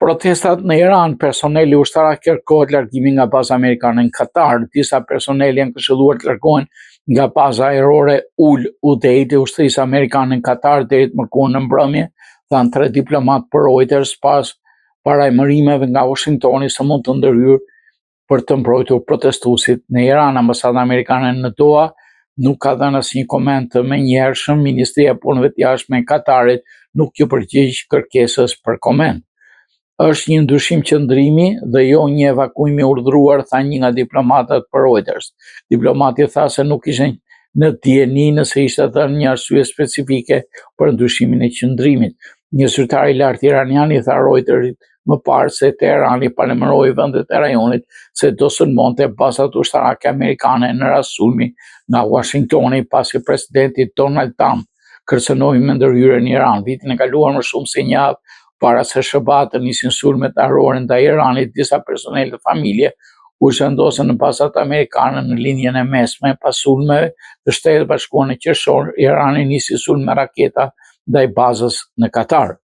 Protestat në Iran, personeli ushtarak kërkohet largimin nga baza amerikane në Katar. Disa personeli janë këshilluar të largohen nga baza ajrore Udeid e ushtrisë amerikane në Katar deri të mërkurën në mbrëmje, thanë 3 diplomat për Reuters pas parajmërimeve nga Washingtoni se mund të ndërhyrë për të mbrojtur protestuesit. Në Iran, ambasada amerikane në Doha nuk ka dhënë asnjë koment të menjëhershëm. Ministria e Punëve të Jashtme e Katarit nuk ju përgjigj kërkesës për koment. Është një ndryshim qëndrimi dhe jo një evakuim i urdhëruar, tha një nga diplomatët për Reuters. Diplomati tha se nuk ishin në dieni nëse ishte dhënë një arsye specifike për ndryshimin e qëndrimit. Një zyrtar i lartë iranian i tha Reutersit më parë se Teherani paremëroi vendet e rajonit se do sulmonte bazat ushtarake amerikane në rast sulmi nga Washingtoni pasi presidenti Donald Trump kërcënoi me ndërhyrjen në Iran. Vitin e kaluar, më shumë se një javë para se SBA të nisin sulmet ajrore ndaj Iranit, disa personel të familje u zhvendosën në bazat amerikane në linjën e mesme. Pas sulmeve të Shtetit Bashkuar në qershor, Irani nisi sulm me raketa ndaj bazës në Katar.